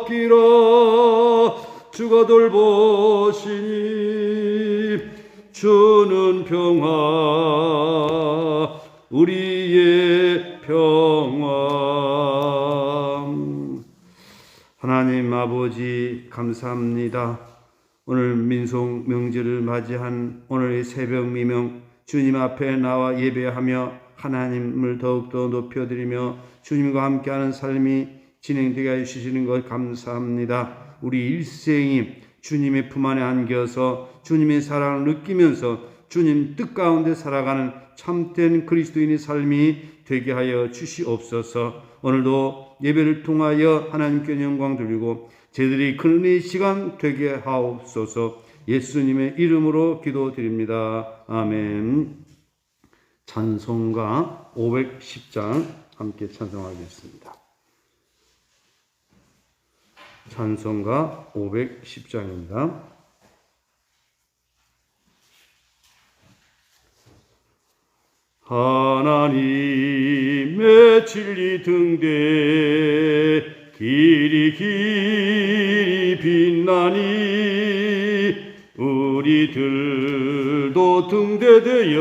없기라. 주가 돌보시니 주는 평화, 우리의 평화. 하나님 아버지 감사합니다. 오늘 민속 명절을 맞이한 오늘의 새벽 미명, 주님 앞에 나와 예배하며 하나님을 더욱더 높여드리며 주님과 함께하는 삶이 진행되게 해주시는 것 감사합니다. 우리 일생이 주님의 품 안에 안겨서 주님의 사랑을 느끼면서 주님 뜻 가운데 살아가는 참된 그리스도인의 삶이 되게 하여 주시옵소서. 오늘도 예배를 통하여 하나님께 영광 돌리고 저희들이 큰 은혜의 시간 되게 하옵소서. 예수님의 이름으로 기도드립니다. 아멘. 찬송가 510장 함께 찬송하겠습니다. 찬송가 510장입니다. 하나님의 진리 등대 길이 빛나니 우리들도 등대되어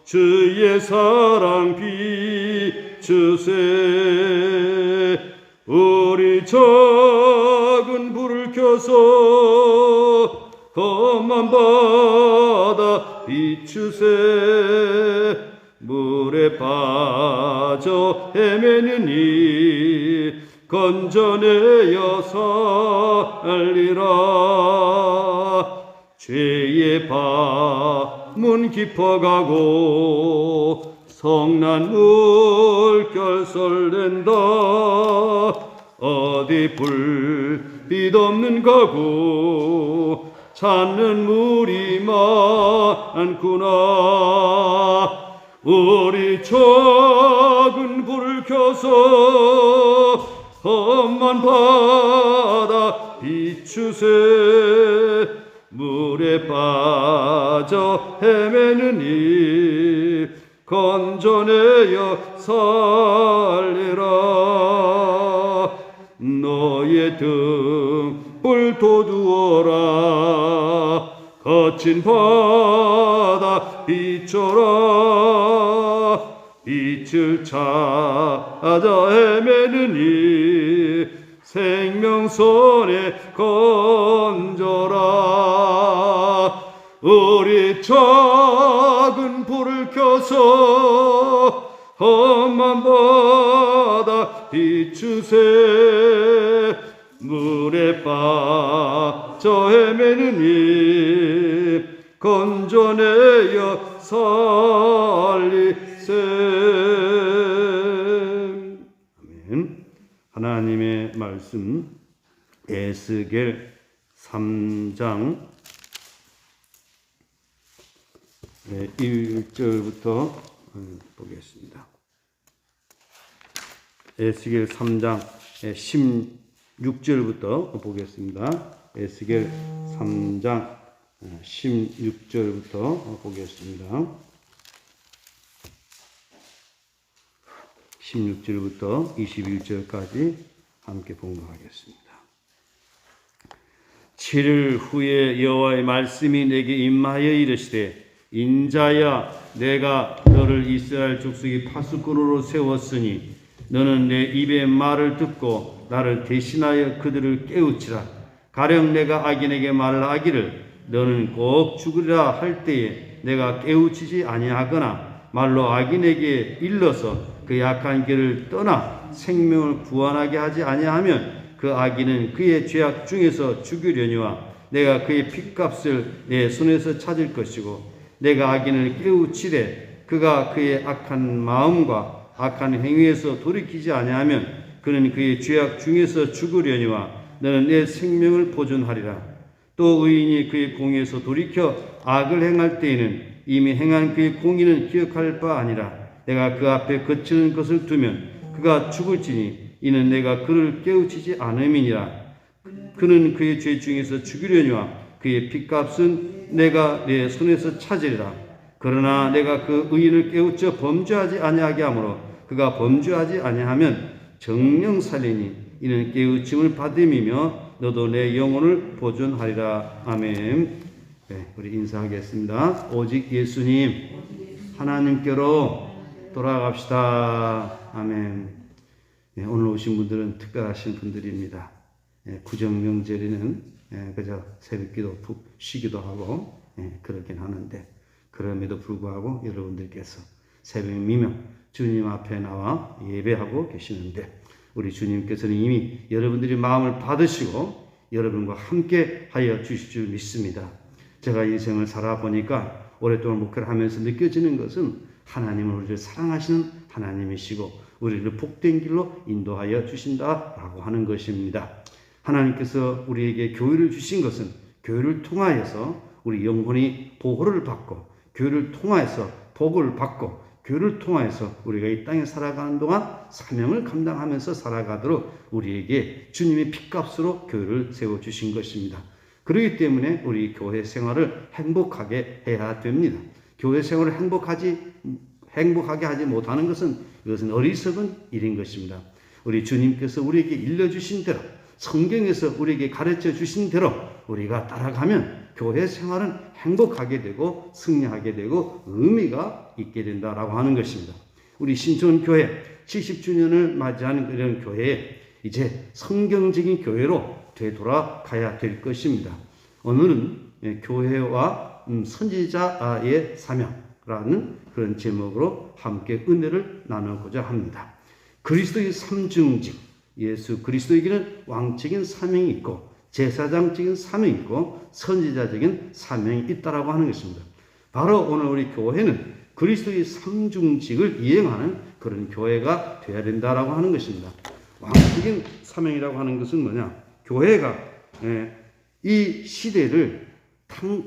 주의 사랑 비추세. 우리 작은 불을 켜서 험한 바다 비추세. 물에 빠져 헤매는 이 건져내어 살리라. 죄의 밤은 깊어가고 성난 물결 썰된다. 어디 불빛 없는 가구 찾는 물이 많구나. 우리 작은 불을 켜서 험한 바다 비추세. 물에 빠져 헤매는 이 건져내어 살리라. 너의 등불 돋우어라. 거친 바다 비춰라. 빛을 찾아 헤매는 이 생명선에 건져라. 우리 작은 불을 켜서 험한 바다 비추세. 물에 빠져 헤매는 이 건져내어 살리세. 아멘. 하나님의 말씀 에스겔 3장 1절부터 보겠습니다. 에스겔 3장 16절부터 보겠습니다. 에스겔 3장 16절부터 보겠습니다. 16절부터 21절까지 함께 봉독하겠습니다. 7일 후에 여호와의 말씀이 내게 임하여 이르시되 인자야, 내가 너를 이스라엘 족속의 파수꾼으로 세웠으니 너는 내 입의 말을 듣고 나를 대신하여 그들을 깨우치라. 가령 내가 악인에게 말하기를 너는 꼭 죽으리라 할 때에 내가 깨우치지 아니하거나 말로 악인에게 일러서 그 약한 길을 떠나 생명을 구원하게 하지 아니하면 그 악인은 그의 죄악 중에서 죽으려니와 내가 그의 핏값을 내 손에서 찾을 것이고, 내가 악인을 깨우치되 그가 그의 악한 마음과 악한 행위에서 돌이키지 아니하면 그는 그의 죄악 중에서 죽으려니와 너는 내 생명을 보존하리라. 또 의인이 그의 공의에서 돌이켜 악을 행할 때에는 이미 행한 그의 공의는 기억할 바 아니라 내가 그 앞에 거치는 것을 두면 그가 죽을지니 이는 내가 그를 깨우치지 않음이니라. 그는 그의 죄 중에서 죽으려니와 그의 핏값은 내가 내 손에서 찾으리라. 그러나 내가 그 의인을 깨우쳐 범죄하지 아니하게 하므로 그가 범죄하지 아니하면 정령 살리니 이는 깨우침을 받음이며 너도 내 영혼을 보존하리라. 아멘. 네, 우리 인사하겠습니다. 오직 예수님 하나님께로 돌아갑시다. 아멘. 네, 오늘 오신 분들은 특별하신 분들입니다. 구정명절에는 그저 새벽기도 푹 쉬기도 하고 그러긴 하는데, 그럼에도 불구하고 여러분들께서 새벽 미명 주님 앞에 나와 예배하고 계시는데, 우리 주님께서는 이미 여러분들이 마음을 받으시고 여러분과 함께 하여 주실 줄 믿습니다. 제가 인생을 살아보니까 오랫동안 목회를 하면서 느껴지는 것은 하나님은 우리를 사랑하시는 하나님이시고 우리를 복된 길로 인도하여 주신다라고 하는 것입니다. 하나님께서 우리에게 교회를 주신 것은 교회를 통하여서 우리 영혼이 보호를 받고, 교회를 통하여서 복을 받고, 교회를 통하여서 우리가 이 땅에 살아가는 동안 사명을 감당하면서 살아가도록 우리에게 주님의 피값으로 교회를 세워주신 것입니다. 그렇기 때문에 우리 교회 생활을 행복하게 해야 됩니다. 교회 생활을 행복하게 하지 못하는 것은 이것은 어리석은 일인 것입니다. 우리 주님께서 우리에게 일러주신 대로, 성경에서 우리에게 가르쳐 주신 대로 우리가 따라가면 교회 생활은 행복하게 되고 승리하게 되고 의미가 있게 된다라고 하는 것입니다. 우리 신촌교회 70주년을 맞이하는 그런 교회에 이제 성경적인 교회로 되돌아가야 될 것입니다. 오늘은 교회와 선지자의 사명라는 그런 제목으로 함께 은혜를 나누고자 합니다. 그리스도의 삼중직, 예수 그리스도에게는 왕적인 사명이 있고 제사장적인 사명이 있고 선지자적인 사명이 있다라고 하는 것입니다. 바로 오늘 우리 교회는 그리스도의 삼중직을 이행하는 그런 교회가 되어야 된다라고 하는 것입니다. 왕적인 사명이라고 하는 것은 뭐냐? 교회가 이 시대를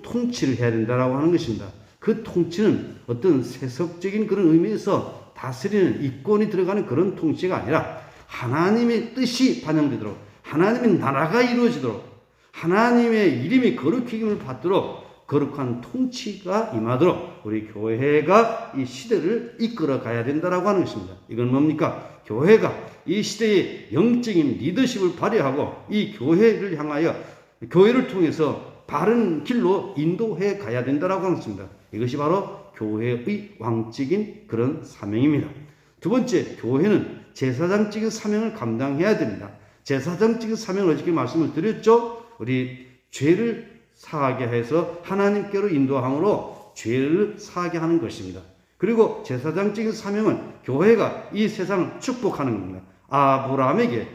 통치를 해야 된다라고 하는 것입니다. 그 통치는 어떤 세속적인 그런 의미에서 다스리는 이권이 들어가는 그런 통치가 아니라 하나님의 뜻이 반영되도록, 하나님의 나라가 이루어지도록, 하나님의 이름이 거룩히 여김을 받도록 거룩한 통치가 임하도록 우리 교회가 이 시대를 이끌어 가야 된다라고 하는 것입니다. 이건 뭡니까? 교회가 이 시대의 영적인 리더십을 발휘하고 이 교회를 향하여, 교회를 통해서 바른 길로 인도해 가야 된다라고 하는 것입니다. 이것이 바로 교회의 왕적인 그런 사명입니다. 두 번째, 교회는 제사장적인 사명을 감당해야 됩니다. 제사장적인 사명을 어저께 말씀을 드렸죠. 우리 죄를 사하게 해서 하나님께로 인도함으로 죄를 사하게 하는 것입니다. 그리고 제사장적인 사명은 교회가 이 세상을 축복하는 겁니다. 아브라함에게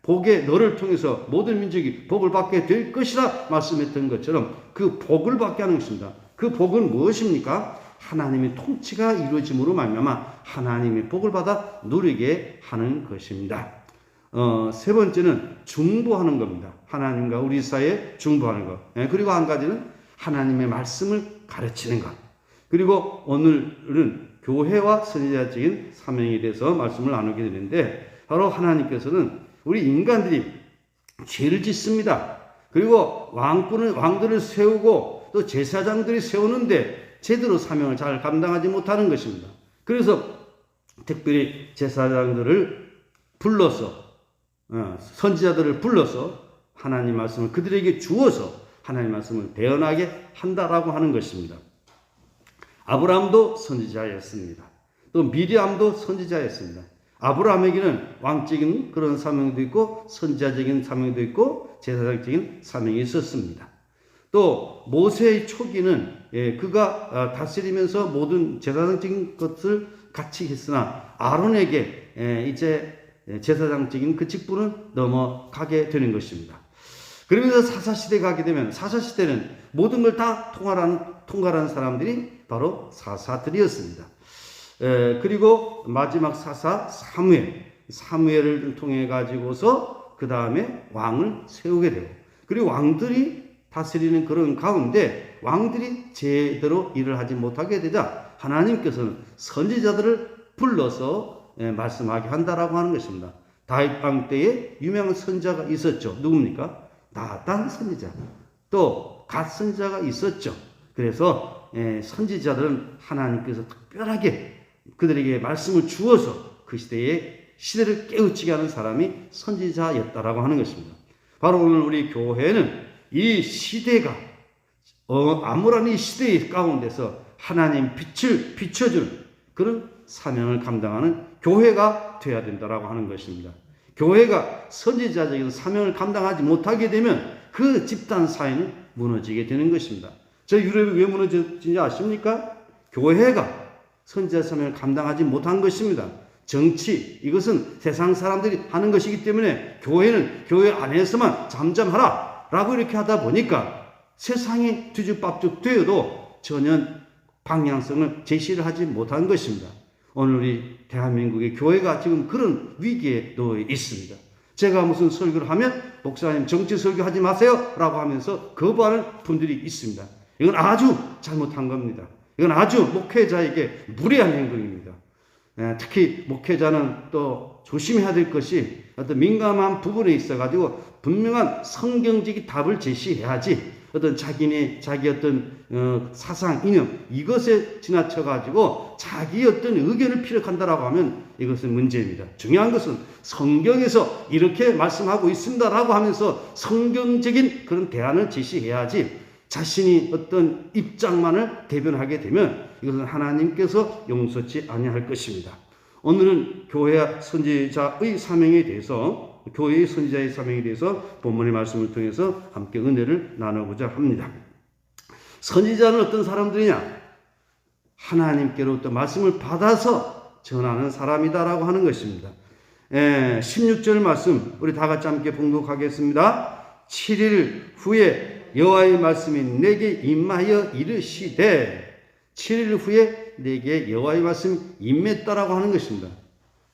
복의 너를 통해서 모든 민족이 복을 받게 될 것이라 말씀했던 것처럼 그 복을 받게 하는 것입니다. 그 복은 무엇입니까? 하나님의 통치가 이루어짐으로 말미암아 하나님의 복을 받아 누리게 하는 것입니다. 세 번째는 중보하는 겁니다. 하나님과 우리 사이에 중보하는 것. 그리고 한 가지는 하나님의 말씀을 가르치는 것. 그리고 오늘은 교회와 선지자적인 사명에 대해서 말씀을 나누게 되는데, 바로 하나님께서는 우리 인간들이 죄를 짓습니다. 그리고 왕들을 세우고 또 제사장들이 세우는데 제대로 사명을 잘 감당하지 못하는 것입니다. 그래서 특별히 제사장들을 불러서, 선지자들을 불러서 하나님 말씀을 그들에게 주어서 하나님 말씀을 대언하게 한다라고 하는 것입니다. 아브라함도 선지자였습니다. 또 미리암도 선지자였습니다. 아브라함에게는 왕적인 그런 사명도 있고 선지자적인 사명도 있고 제사장적인 사명이 있었습니다. 또 모세의 초기는 그가 다스리면서 모든 제사장적인 것을 같이 했으나 아론에게 이제 제사장적인 그 직분은 넘어가게 되는 것입니다. 그러면서 사사시대가 가게 되면, 사사시대는 모든 걸 다 통괄하는 사람들이 바로 사사들이었습니다. 그리고 마지막 사사 사무엘을 통해 가지고서 그 다음에 왕을 세우게 되고, 그리고 왕들이 다스리는 그런 가운데 왕들이 제대로 일을 하지 못하게 되자 하나님께서는 선지자들을 불러서 말씀하게 한다라고 하는 것입니다. 다윗 왕 때에 유명한 선지자가 있었죠. 누굽니까? 나단 선지자, 또 갓 선지자가 있었죠. 그래서 선지자들은 하나님께서 특별하게 그들에게 말씀을 주어서 그 시대에 시대를 깨우치게 하는 사람이 선지자였다라고 하는 것입니다. 바로 오늘 우리 교회는 이 시대가 암울한 이 시대의 가운데서 하나님 빛을 비춰주는 그런 사명을 감당하는 교회가 되어야 된다라고 하는 것입니다. 교회가 선지자적인 사명을 감당하지 못하게 되면 그 집단 사회는 무너지게 되는 것입니다. 저 유럽이 왜 무너졌는지 아십니까? 교회가 선지자 사명을 감당하지 못한 것입니다. 정치, 이것은 세상 사람들이 하는 것이기 때문에 교회는 교회 안에서만 잠잠하라 라고 이렇게 하다 보니까 세상이 뒤죽박죽 되어도 전혀 방향성을 제시를 하지 못한 것입니다. 오늘 우리 대한민국의 교회가 지금 그런 위기에 놓여 있습니다. 제가 무슨 설교를 하면 목사님 정치 설교하지 마세요 라고 하면서 거부하는 분들이 있습니다. 이건 아주 잘못한 겁니다. 이건 아주 목회자에게 무례한 행동입니다. 특히 목회자는 또 조심해야 될 것이 어떤 민감한 부분에 있어가지고 분명한 성경적인 답을 제시해야지 어떤 자기 어떤 사상, 이념 이것에 지나쳐가지고 자기 어떤 의견을 피력한다라고 하면 이것은 문제입니다. 중요한 것은 성경에서 이렇게 말씀하고 있습니다라고 하면서 성경적인 그런 대안을 제시해야지 자신이 어떤 입장만을 대변하게 되면 이것은 하나님께서 용서치 아니할 것입니다. 오늘은 교회 선지자의 사명에 대해서 교회의 선지자의 사명에 대해서 본문의 말씀을 통해서 함께 은혜를 나누고자 합니다. 선지자는 어떤 사람들이냐? 하나님께로부터 말씀을 받아서 전하는 사람이다라고 하는 것입니다. 16절 말씀 우리 다 같이 함께 봉독하겠습니다. 7일 후에 여호와의 말씀이 내게 임하여 이르시되 7일 후에 내게 여호와의 말씀이 임했다라고 하는 것입니다.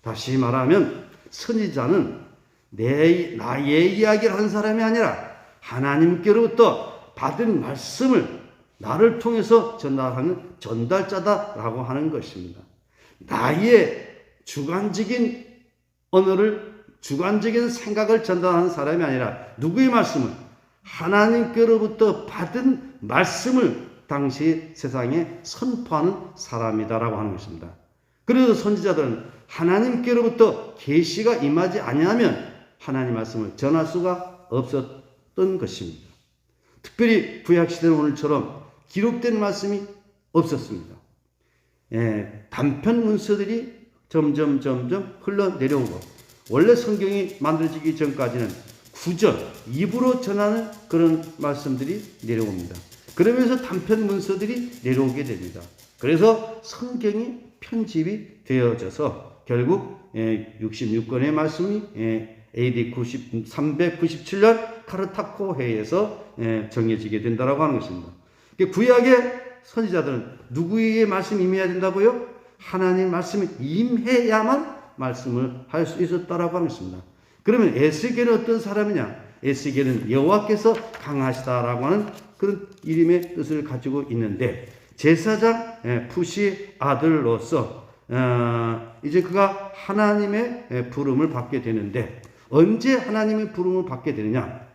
다시 말하면 선지자는 나의 이야기를 한 사람이 아니라 하나님께로부터 받은 말씀을 나를 통해서 전달하는 전달자다라고 하는 것입니다. 나의 주관적인 언어를 주관적인 생각을 전달하는 사람이 아니라 누구의 말씀을? 하나님께로부터 받은 말씀을 당시 세상에 선포하는 사람이다라고 하는 것입니다. 그래서 선지자들은 하나님께로부터 계시가 임하지 아니하면 하나님 말씀을 전할 수가 없었던 것입니다. 특별히 구약시대는 오늘처럼 기록된 말씀이 없었습니다. 단편 문서들이 점점 흘러내려오고 원래 성경이 만들어지기 전까지는 구전, 입으로 전하는 그런 말씀들이 내려옵니다. 그러면서 단편 문서들이 내려오게 됩니다. 그래서 성경이 편집이 되어져서 결국 66권의 말씀이 AD 397년 카르타코 회에서 정해지게 된다라고 하는 것입니다. 구약의 선지자들은 누구에게 말씀이 임해야 된다고요? 하나님 말씀이 임해야만 말씀을 할 수 있었다라고 하는 것입니다. 그러면 에스겔은 어떤 사람이냐? 에스겔은 여호와께서 강하시다라고 하는 그런 이름의 뜻을 가지고 있는데 제사장 푸시 아들로서 이제 그가 하나님의 부름을 받게 되는데 언제 하나님의 부름을 받게 되느냐?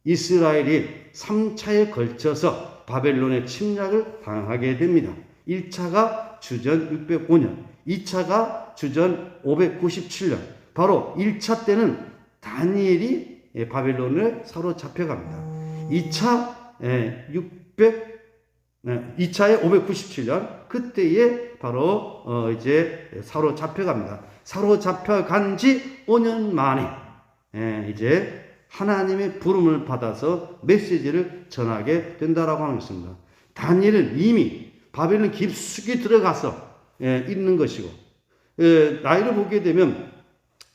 이스라엘이 3차에 걸쳐서 바벨론의 침략을 당하게 됩니다. 1차가 주전 605년, 2차가 주전 597년. 바로 1차 때는 다니엘이 바벨론을 사로잡혀갑니다. 2차에 597년 그때에 바로 이제 사로잡혀갑니다. 사로잡혀간 지 5년 만에 이제 하나님의 부름을 받아서 메시지를 전하게 된다라고 하는 것입니다. 다니엘은 이미 바벨론 깊숙이 들어가서 있는 것이고 나이를 보게 되면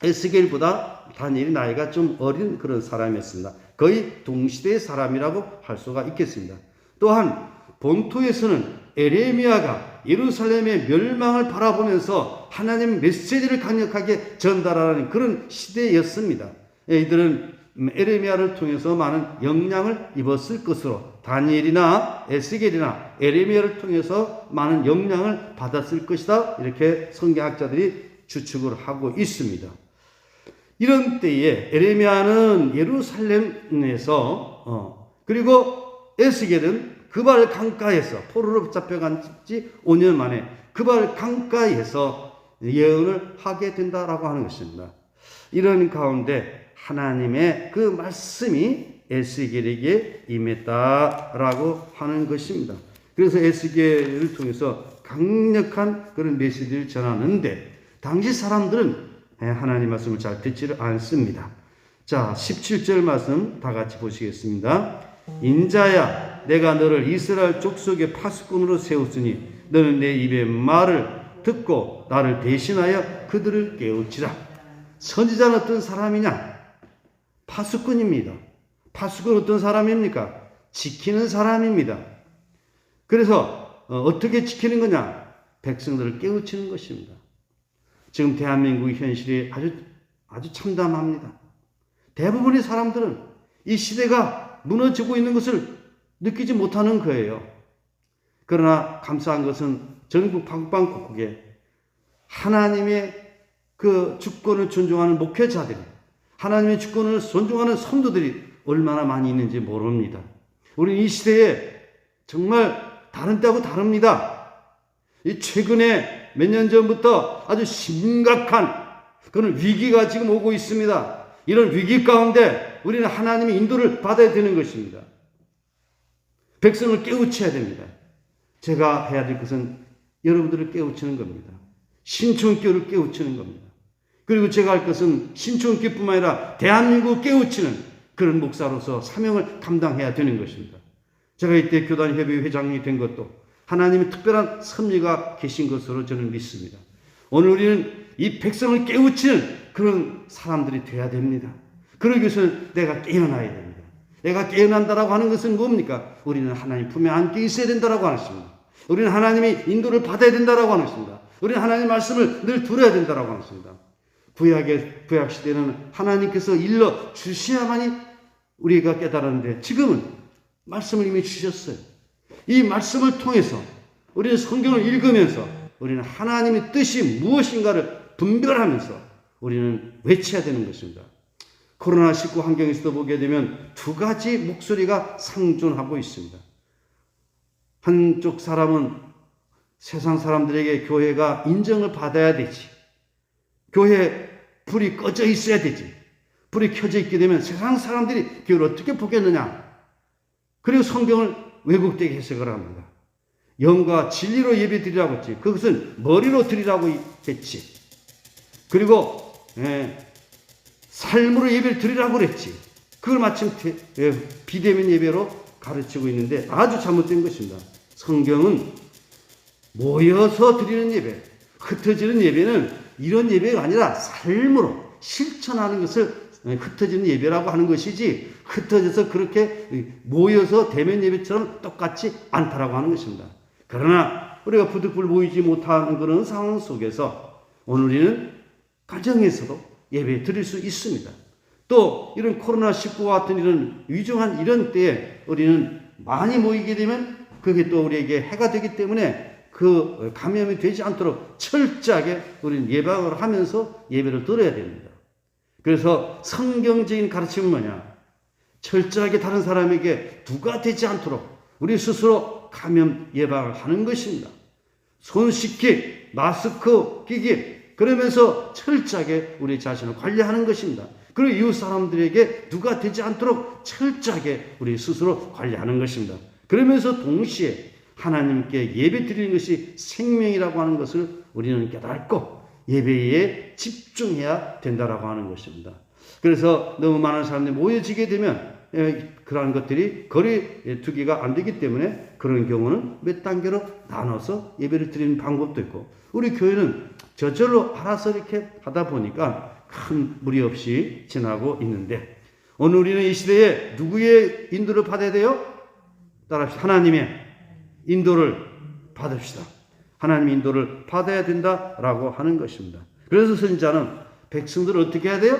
에스겔보다 다니엘이 나이가 좀 어린 그런 사람이었습니다. 거의 동시대의 사람이라고 할 수가 있겠습니다. 또한 본토에서는 에레미야가 예루살렘의 멸망을 바라보면서 하나님 메시지를 강력하게 전달하는 그런 시대였습니다. 이들은 에레미야를 통해서 많은 영향을 입었을 것으로 다니엘이나 에스겔이나 에레미야를 통해서 많은 영향을 받았을 것이다. 이렇게 성경학자들이 추측을 하고 있습니다. 이런 때에 에레미야는 예루살렘에서 그리고 에스겔은 그발 강가에서 포로로 잡혀간 지 5년 만에 그발 강가에서 예언을 하게 된다라고 하는 것입니다. 이런 가운데 하나님의 그 말씀이 에스겔에게 임했다라고 하는 것입니다. 그래서 에스겔을 통해서 강력한 그런 메시지를 전하는데 당시 사람들은 하나님 말씀을 잘 듣지를 않습니다. 자, 17절 말씀 다 같이 보시겠습니다. 인자야, 내가 너를 이스라엘 족속의 파수꾼으로 세웠으니 너는 내 입의 말을 듣고 나를 대신하여 그들을 깨우치라. 선지자는 어떤 사람이냐? 파수꾼입니다. 파수꾼은 어떤 사람입니까? 지키는 사람입니다. 그래서 어떻게 지키는 거냐? 백성들을 깨우치는 것입니다. 지금 대한민국의 현실이 아주 참담합니다. 대부분의 사람들은 이 시대가 무너지고 있는 것을 느끼지 못하는 거예요. 그러나 감사한 것은 전국 방방곡곡에 하나님의 그 주권을 존중하는 목회자들이, 하나님의 주권을 존중하는 성도들이 얼마나 많이 있는지 모릅니다. 우리는 이 시대에 정말 다른 때하고 다릅니다. 이 최근에 몇 년 전부터 아주 심각한 그런 위기가 지금 오고 있습니다. 이런 위기 가운데 우리는 하나님의 인도를 받아야 되는 것입니다. 백성을 깨우쳐야 됩니다. 제가 해야 될 것은 여러분들을 깨우치는 겁니다. 신천교를 깨우치는 겁니다. 그리고 제가 할 것은 신천교뿐만 아니라 대한민국을 깨우치는 그런 목사로서 사명을 감당해야 되는 것입니다. 제가 이때 교단협의회 회장이 된 것도 하나님의 특별한 섭리가 계신 것으로 저는 믿습니다. 오늘 우리는 이 백성을 깨우치는 그런 사람들이 되어야 됩니다. 그러기 위해서는 내가 깨어나야 됩니다. 내가 깨어난다라고 하는 것은 뭡니까? 우리는 하나님 품에 안겨 있어야 된다라고 하는 것입니다. 우리는 하나님의 인도를 받아야 된다라고 하는 것입니다. 우리는 하나님의 말씀을 늘 들어야 된다라고 하는 것입니다. 구약 시대는 하나님께서 일러 주셔야만이 우리가 깨달았는데 지금은 말씀을 이미 주셨어요. 이 말씀을 통해서 우리는 성경을 읽으면서 우리는 하나님의 뜻이 무엇인가를 분별하면서 우리는 외쳐야 되는 것입니다. 코로나19 환경에서도 보게 되면 두 가지 목소리가 상존하고 있습니다. 한쪽 사람은 세상 사람들에게 교회가 인정을 받아야 되지. 교회 불이 꺼져 있어야 되지. 불이 켜져 있게 되면 세상 사람들이 교회를 어떻게 보겠느냐. 그리고 성경을 왜곡되게 해석을 합니다. 영과 진리로 예배 드리라고 했지. 그것은 머리로 드리라고 했지. 그리고 삶으로 예배를 드리라고 그랬지. 그걸 마침 비대면 예배로 가르치고 있는데 아주 잘못된 것입니다. 성경은 모여서 드리는 예배, 흩어지는 예배는 이런 예배가 아니라 삶으로 실천하는 것을 흩어지는 예배라고 하는 것이지 흩어져서 그렇게 모여서 대면 예배처럼 똑같지 않다라고 하는 것입니다. 그러나 우리가 부득불 모이지 못하는 그런 상황 속에서 오늘 우리는 가정에서도 예배 드릴 수 있습니다. 또 이런 코로나19와 같은 이런 위중한 이런 때에 우리는 많이 모이게 되면 그게 또 우리에게 해가 되기 때문에 그 감염이 되지 않도록 철저하게 우리는 예방을 하면서 예배를 드려야 됩니다. 그래서 성경적인 가르침은 뭐냐? 철저하게 다른 사람에게 누가 되지 않도록 우리 스스로 감염 예방을 하는 것입니다. 손 씻기, 마스크 끼기, 그러면서 철저하게 우리 자신을 관리하는 것입니다. 그리고 이웃 사람들에게 누가 되지 않도록 철저하게 우리 스스로 관리하는 것입니다. 그러면서 동시에 하나님께 예배 드리는 것이 생명이라고 하는 것을 우리는 깨닫고 예배에 집중해야 된다라고 하는 것입니다. 그래서 너무 많은 사람들이 모여지게 되면 그러한 것들이 거리 두기가 안 되기 때문에 그런 경우는 몇 단계로 나눠서 예배를 드리는 방법도 있고 우리 교회는 저절로 알아서 이렇게 하다 보니까 큰 무리 없이 지나고 있는데 오늘 우리는 이 시대에 누구의 인도를 받아야 돼요? 따라합시다. 하나님의 인도를 받읍시다. 하나님의 인도를 받아야 된다라고 하는 것입니다. 그래서 선지자는 백성들을 어떻게 해야 돼요?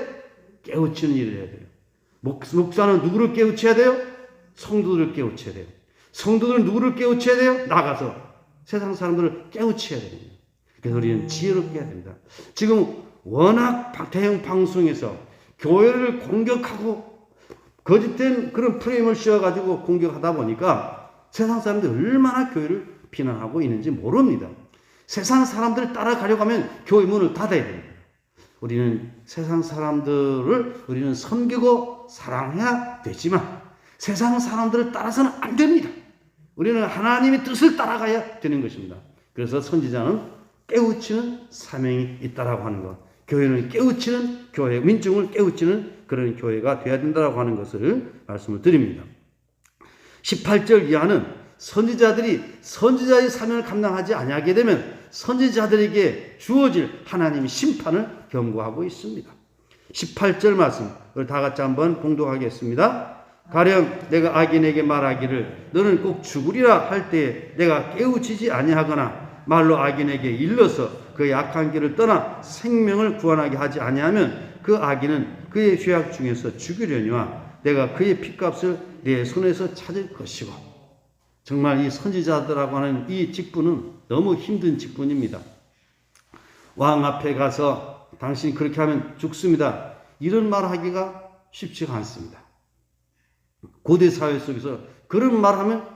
깨우치는 일을 해야 돼요. 목사는 누구를 깨우쳐야 돼요? 성도들을 깨우쳐야 돼요. 성도들은 누구를 깨우쳐야 돼요? 나가서 세상 사람들을 깨우쳐야 됩니다. 그래서 우리는 지혜롭게 해야 됩니다. 지금 워낙 대형 방송에서 교회를 공격하고 거짓된 그런 프레임을 씌워가지고 공격하다 보니까 세상 사람들이 얼마나 교회를 비난하고 있는지 모릅니다. 세상 사람들을 따라가려고 하면 교회 문을 닫아야 됩니다. 우리는 세상 사람들을 우리는 섬기고 사랑해야 되지만 세상 사람들을 따라서는 안 됩니다. 우리는 하나님의 뜻을 따라가야 되는 것입니다. 그래서 선지자는 깨우치는 사명이 있다라고 하는 것. 교회는 깨우치는 교회, 민중을 깨우치는 그런 교회가 되어야 된다라고 하는 것을 말씀을 드립니다. 18절 이하는 선지자들이 선지자의 사명을 감당하지 아니하게 되면 선지자들에게 주어질 하나님의 심판을 경고하고 있습니다. 18절 말씀 우리 다 같이 한번 봉독하겠습니다. 가령 내가 악인에게 말하기를 너는 꼭 죽으리라 할 때에 내가 깨우치지 아니하거나 말로 악인에게 일러서 그의 악한 길을 떠나 생명을 구원하게 하지 아니하면 그 악인은 그의 죄악 중에서 죽으려니와 내가 그의 핏값을 내 손에서 찾을 것이고. 정말 이 선지자들하고 하는 이 직분은 너무 힘든 직분입니다. 왕 앞에 가서 당신이 그렇게 하면 죽습니다, 이런 말 하기가 쉽지가 않습니다. 고대 사회 속에서 그런 말하면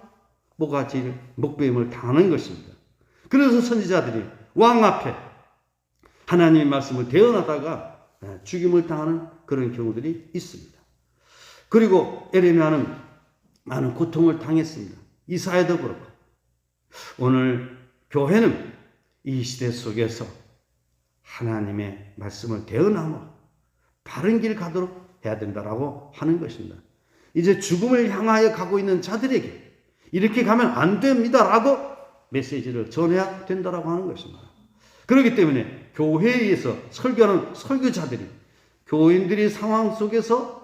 모가지를 목배임을 당하는 것입니다. 그래서 선지자들이 왕 앞에 하나님의 말씀을 대언하다가 죽임을 당하는 그런 경우들이 있습니다. 그리고 에레미야는 많은 고통을 당했습니다. 이사야도 그렇고. 오늘 교회는 이 시대 속에서 하나님의 말씀을 대언하며 바른 길 가도록 해야 된다라고 하는 것입니다. 이제 죽음을 향하여 가고 있는 자들에게 이렇게 가면 안 됩니다라고 메시지를 전해야 된다라고 하는 것입니다. 그렇기 때문에 교회에서 설교하는 설교자들이 교인들이 상황 속에서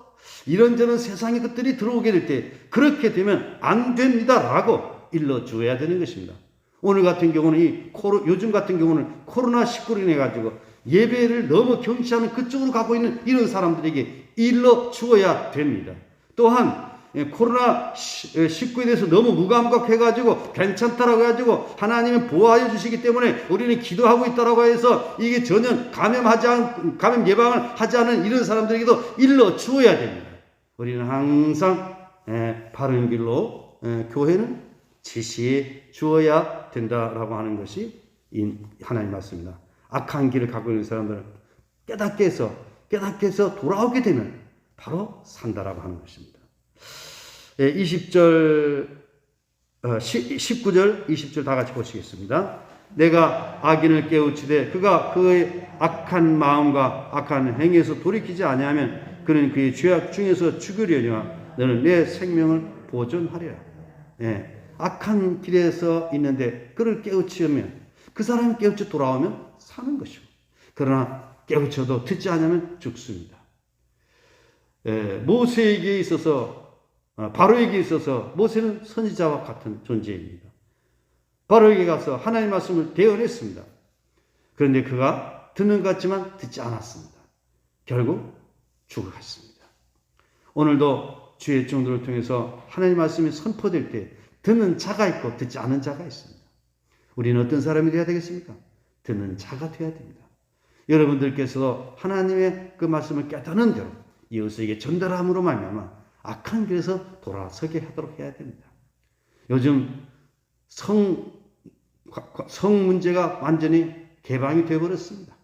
이런저런 세상의 것들이 들어오게 될 때 그렇게 되면 안 됩니다라고 일러줘야 되는 것입니다. 오늘 같은 경우는 요즘 같은 경우는 코로나19로 인해 가지고 예배를 너무 경시하는 그쪽으로 가고 있는 이런 사람들에게 일러주어야 됩니다. 또한 코로나19에 대해서 너무 무감각해가지고 괜찮다라고 해가지고 하나님은 보호하여 주시기 때문에 우리는 기도하고 있다라고 해서 이게 전혀 감염 예방을 하지 않은 이런 사람들에게도 일러 주어야 됩니다. 우리는 항상 바른 길로 교회는 지시해 주어야 된다라고 하는 것이 하나님 말씀입니다. 악한 길을 가고 있는 사람들은 깨닫게 해서 돌아오게 되면 바로 산다라고 하는 것입니다. 19절, 20절 다 같이 보시겠습니다. 내가 악인을 깨우치되 그가 그의 악한 마음과 악한 행위에서 돌이키지 아니하면 그는 그의 죄악 중에서 죽으려니와 너는 내 생명을 보존하리라. 악한 길에서 있는데 그를 깨우치면 그 사람이 깨우쳐 돌아오면 사는 것이고, 그러나 깨우쳐도 듣지 않으면 죽습니다. 모세에게 있어서 바로에게 있어서 모세는 선지자와 같은 존재입니다. 바로에게 가서 하나님의 말씀을 대언했습니다. 그런데 그가 듣는 것 같지만 듣지 않았습니다. 결국 죽어갔습니다. 오늘도 주의 종들을 통해서 하나님의 말씀이 선포될 때 듣는 자가 있고 듣지 않은 자가 있습니다. 우리는 어떤 사람이 되어야 되겠습니까? 듣는 자가 되어야 됩니다. 여러분들께서 하나님의 그 말씀을 깨닫는 대로 이웃에게 전달함으로 말미암아 악한 길에서 돌아서게 하도록 해야 됩니다. 요즘 성 문제가 완전히 개방이 되어버렸습니다.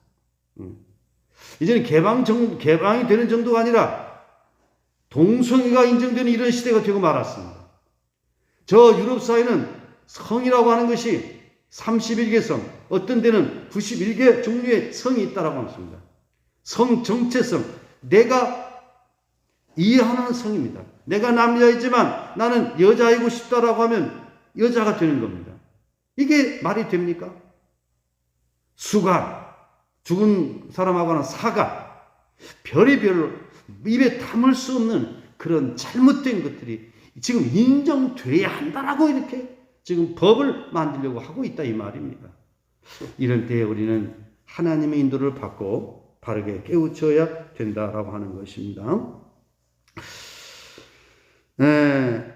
이제는 개방이 되는 정도가 아니라 동성애가 인정되는 이런 시대가 되고 말았습니다. 저 유럽 사회는 성이라고 하는 것이 31개 성, 어떤 데는 91개 종류의 성이 있다라고 합니다. 성 정체성, 내가 이해하는 성입니다. 내가 남자이지만 나는 여자이고 싶다라고 하면 여자가 되는 겁니다. 이게 말이 됩니까? 수간, 죽은 사람하고는 사가, 별의별 입에 담을 수 없는 그런 잘못된 것들이 지금 인정돼야 한다라고 이렇게 지금 법을 만들려고 하고 있다 이 말입니다. 이런 때에 우리는 하나님의 인도를 받고 바르게 깨우쳐야 된다라고 하는 것입니다.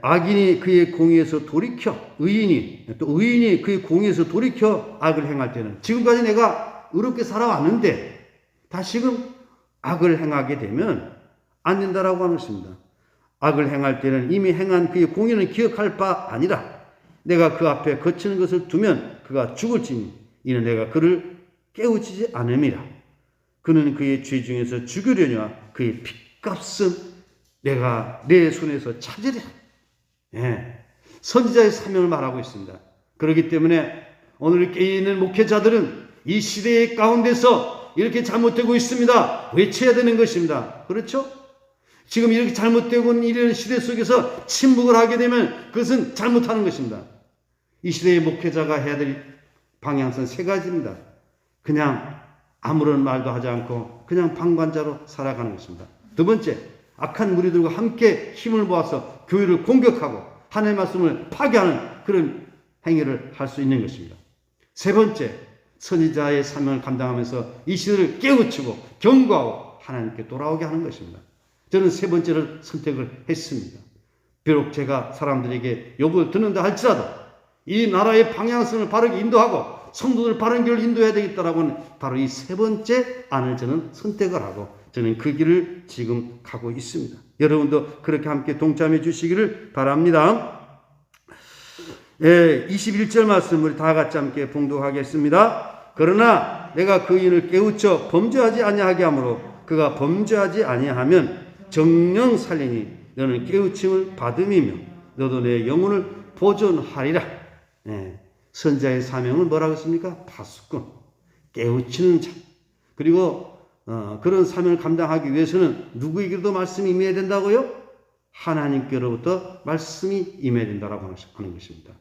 악인이 그의 공의에서 돌이켜 의인이 그의 공의에서 돌이켜 악을 행할 때는, 지금까지 내가 의롭게 살아왔는데 다시금 악을 행하게 되면 안 된다라고 하는 것입니다. 악을 행할 때는 이미 행한 그의 공의는 기억할 바 아니라 내가 그 앞에 거치는 것을 두면 그가 죽을지니 이는 내가 그를 깨우치지 않음이라. 그는 그의 죄 중에서 죽으려니와 그의 핏값은 내가 내 손에서 찾으리라. 예, 선지자의 사명을 말하고 있습니다. 그렇기 때문에 오늘 깨어있는 목회자들은 이 시대의 가운데서 이렇게 잘못되고 있습니다. 외쳐야 되는 것입니다. 그렇죠? 지금 이렇게 잘못되고 있는 이런 시대 속에서 침묵을 하게 되면 그것은 잘못하는 것입니다. 이 시대의 목회자가 해야 될 방향은 세 가지입니다. 그냥 아무런 말도 하지 않고 그냥 방관자로 살아가는 것입니다. 두 번째, 악한 무리들과 함께 힘을 모아서 교회를 공격하고 하나님의 말씀을 파괴하는 그런 행위를 할 수 있는 것입니다. 세 번째, 선지자의 사명을 감당하면서 이 시대를 깨우치고 경고하고 하나님께 돌아오게 하는 것입니다. 저는 세 번째를 선택을 했습니다. 비록 제가 사람들에게 욕을 듣는다 할지라도 이 나라의 방향성을 바르게 인도하고 성도들 바른 길을 인도해야 되겠다라고 하는 바로 이 세 번째 안을 저는 선택을 하고 저는 그 길을 지금 가고 있습니다. 여러분도 그렇게 함께 동참해 주시기를 바랍니다. 21절 말씀 우리 다 같이 함께 봉독하겠습니다. 그러나 내가 그 인을 깨우쳐 범죄하지 아니하게 하므로 그가 범죄하지 아니하면 정령 살리니 너는 깨우침을 받음이며 너도 내 영혼을 보존하리라. 선지자의 사명을 뭐라고 했습니까? 파수꾼, 깨우치는 자. 그리고 그런 사명을 감당하기 위해서는 누구에게도 말씀이 임해야 된다고요? 하나님께로부터 말씀이 임해야 된다고 하는 것입니다.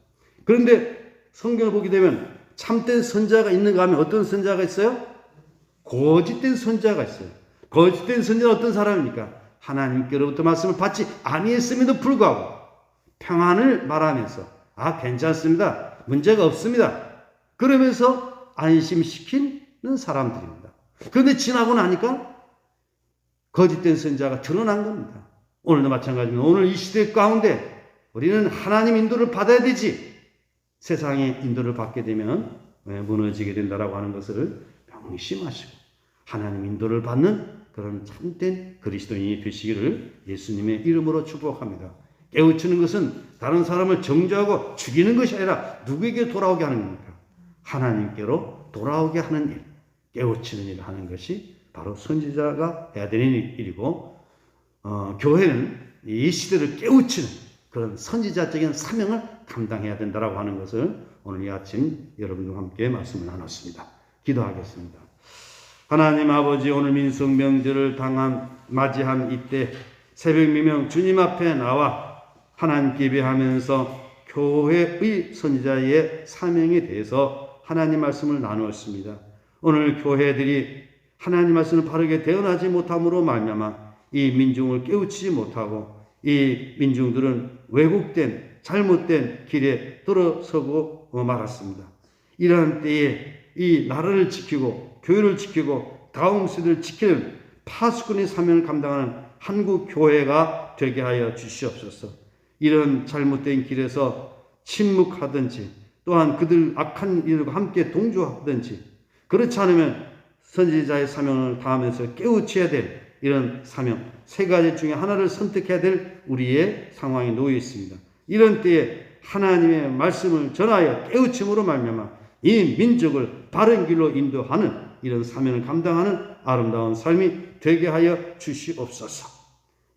그런데 성경을 보게 되면 참된 선지자가 있는가 하면 어떤 선지자가 있어요? 거짓된 선지자가 있어요. 거짓된 선지자는 어떤 사람입니까? 하나님께로부터 말씀을 받지 아니했음에도 불구하고 평안을 말하면서 괜찮습니다. 문제가 없습니다. 그러면서 안심시키는 사람들입니다. 그런데 지나고 나니까 거짓된 선지자가 드러난 겁니다. 오늘도 마찬가지입니다. 오늘 이 시대 가운데 우리는 하나님 인도를 받아야 되지 세상의 인도를 받게 되면 무너지게 된다라고 하는 것을 명심하시고 하나님 인도를 받는 그런 참된 그리스도인이 되시기를 예수님의 이름으로 축복합니다. 깨우치는 것은 다른 사람을 정죄하고 죽이는 것이 아니라 누구에게 돌아오게 하는 겁니까? 하나님께로 돌아오게 하는 일, 깨우치는 일을 하는 것이 바로 선지자가 해야 되는 일이고 교회는 이 시대를 깨우치는 그런 선지자적인 사명을 감당해야 된다라고 하는 것을 오늘 이 아침 여러분과 함께 말씀을 나눴습니다. 기도하겠습니다. 하나님 아버지, 오늘 민속 명절을 맞이한 이때 새벽 미명 주님 앞에 나와 하나님께 예배하면서 교회의 선지자의 사명에 대해서 하나님 말씀을 나누었습니다. 오늘 교회들이 하나님 말씀을 바르게 대언하지 못함으로 말미암아 이 민중을 깨우치지 못하고 이 민중들은 왜곡된 잘못된 길에 들어서고 말았습니다. 이러한 때에 이 나라를 지키고 교회를 지키고 다음 세대를 지키는 파수꾼의 사명을 감당하는 한국 교회가 되게 하여 주시옵소서. 이런 잘못된 길에서 침묵하든지 또한 그들 악한 일과 함께 동조하든지 그렇지 않으면 선지자의 사명을 다하면서 깨우쳐야 될 이런 사명 세 가지 중에 하나를 선택해야 될 우리의 상황에 놓여 있습니다. 이런 때에 하나님의 말씀을 전하여 깨우침으로 말미암아 이 민족을 바른 길로 인도하는 이런 사명을 감당하는 아름다운 삶이 되게 하여 주시옵소서.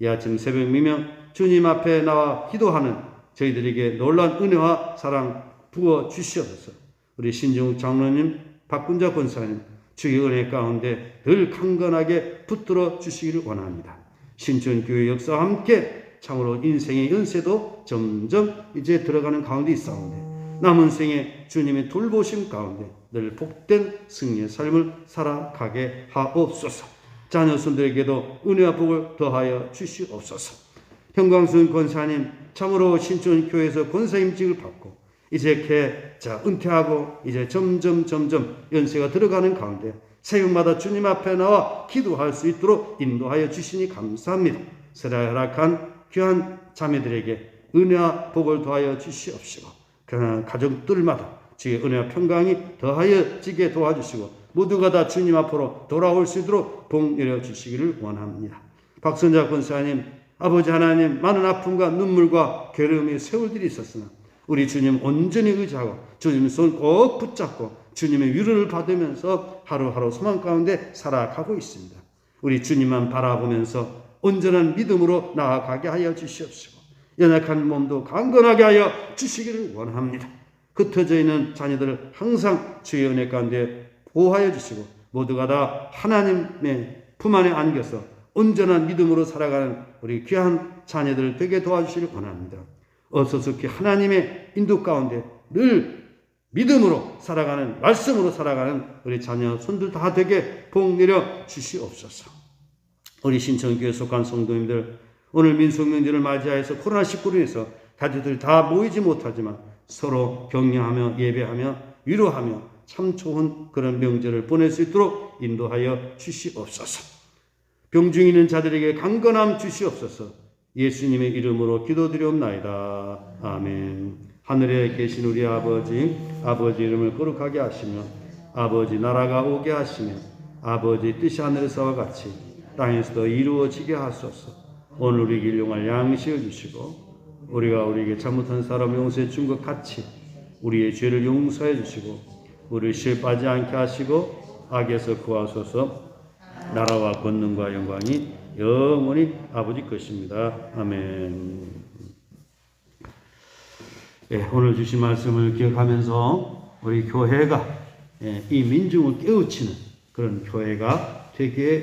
이 아침 새벽 미명 주님 앞에 나와 기도하는 저희들에게 놀라운 은혜와 사랑 부어 주시옵소서. 우리 신정욱 장로님, 박군자 권사님 주의 은혜 가운데 늘 강건하게 붙들어 주시기를 원합니다. 신천교회 역사와 함께 참으로 인생의 연세도 점점 이제 들어가는 가운데 있사온데 남은 생에 주님의 돌보심 가운데 늘 복된 승리의 삶을 살아가게 하옵소서. 자녀손들에게도 은혜와 복을 더하여 주시옵소서. 형광순 권사님 참으로 신천교회에서 권사임직을 받고 이제 은퇴하고 이제 점점 연세가 들어가는 가운데 새벽마다 주님 앞에 나와 기도할 수 있도록 인도하여 주시니 감사합니다. 세라 허락한 귀한 자매들에게 은혜와 복을 더하여 주시옵시고 그러나 가족들마다 주의 은혜와 평강이 더하여지게 도와주시고 모두가 다 주님 앞으로 돌아올 수 있도록 복 내려주시기를 원합니다. 박선자 권사님, 아버지 하나님, 많은 아픔과 눈물과 괴로움의 세월들이 있었으나 우리 주님 온전히 의지하고 주님 손 꼭 붙잡고 주님의 위로를 받으면서 하루하루 소망 가운데 살아가고 있습니다. 우리 주님만 바라보면서 온전한 믿음으로 나아가게 하여 주시옵시고 연약한 몸도 강건하게 하여 주시기를 원합니다. 흩어져 있는 자녀들을 항상 주의 은혜 가운데 보호하여 주시고 모두가 다 하나님의 품 안에 안겨서 온전한 믿음으로 살아가는 우리 귀한 자녀들 되게 도와주시길 원합니다. 어서서 하나님의 인도 가운데 늘 믿음으로 살아가는, 말씀으로 살아가는 우리 자녀 손들 다 되게 복 내려 주시옵소서. 우리 신천교회 속한 성도님들, 오늘 민속명절을 맞이하여서 코로나19로 인해서 가족들 다 모이지 못하지만 서로 격려하며 예배하며 위로하며 참 좋은 그런 명절을 보낼 수 있도록 인도하여 주시옵소서. 병중에 있는 자들에게 강건함 주시옵소서. 예수님의 이름으로 기도드리옵나이다. 아멘. 하늘에 계신 우리 아버지 이름을 거룩하게 하시며 아버지 나라가 오게 하시며 아버지 뜻이 하늘에서와 같이 땅에서도 이루어지게 하소서. 오늘 우리에게 일용할 양식을 주시고 우리가 우리에게 잘못한 사람 용서해 준 것 같이 우리의 죄를 용서해 주시고 우리를 시험에 빠지지 않게 하시고 악에서 구하소서. 나라와 권능과 영광이 영원히 아버지 것입니다. 아멘. 오늘 주신 말씀을 기억하면서 우리 교회가 이 민중을 깨우치는 그런 교회가 되기에